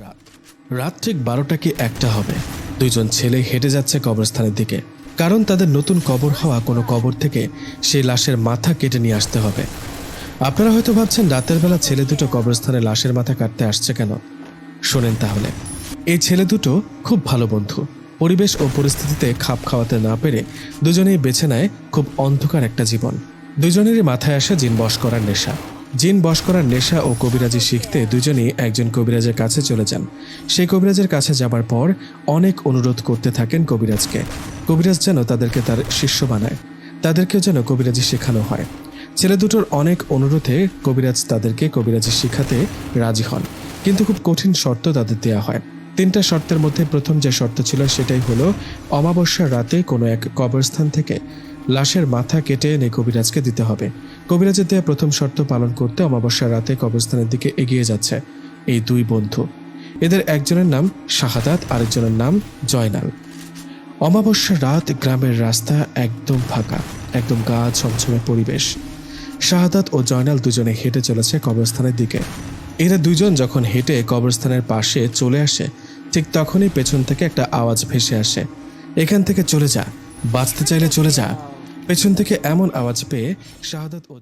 রাত রাত ঠিক 12টা কি 1টা হবে। দুইজন ছেলে হেঁটে যাচ্ছে কবরস্থানের দিকে, কারণ তাদের নতুন কবর হওয়া কোনো কবর থেকে সেই লাশের মাথা কেটে নিয়ে আসতে হবে। আপনারা হয়তো ভাবছেন রাতের বেলা ছেলে দুটো কবরস্থানে লাশের মাথা কাটতে আসছে কেন। শোনেন তাহলে। এই ছেলে দুটো খুব ভালো বন্ধু। পরিবেশ ও পরিস্থিতিতে খাপ খাওয়াতে না পেরে দুজনেই বেছে নেয় খুব অন্ধকার একটা জীবন। দুজনেরই মাথায় আসে জিন বশ করার নেশা। জিন বশ করার নেশা ও কবিরাজি শিখতে দুজনেই একজন কবিরাজের কাছে চলে যান। সেই কবিরাজের কাছে যাবার পর অনেক অনুরোধ করতে থাকেন কবিরাজকে। কবিরাজ যেন তাদেরকে তার শিষ্য বানায়, তাদেরকেও যেন কবিরাজি শেখানো হয়। ছেলে দুটোর অনেক অনুরোধে কবিরাজ তাদেরকে কবিরাজি শিখাতে রাজি হন, কিন্তু খুব কঠিন শর্ত তাদের দেওয়া হয়। 3টা শর্তের মধ্যে প্রথম যে শর্ত ছিল সেটাই হলো অমাবস্যার রাতে কোনো এক কবরস্থান থেকে লাশের মাথা কেটে এনে কবিরাজকে দিতে হবে। কবিরাজের দেওয়া প্রথম শর্ত পালন করতে অমাবস্যার রাতে কবরস্থানের দিকে এগিয়ে যাচ্ছে এই দুই বন্ধু। এদের একজনের নাম শাহাদাত, আরেকজনের নাম জয়নাল। অমাবস্যার রাত, গ্রামের রাস্তা একদম ফাঁকা, একদম গা ছমছমে পরিবেশ। শাহাদাত ও জয়নাল দুজনে হেঁটে চলেছে কবরস্থানের দিকে। এরা দুজন যখন হেঁটে কবরস্থানের পাশে চলে আসে, ঠিক তখনই পেছন থেকে একটা আওয়াজ ভেসে আসে, এখান থেকে চলে যা, বাঁচতে চাইলে চলে যা। পেছন থেকে এমন আওয়াজ পেয়ে শাহাদাত ও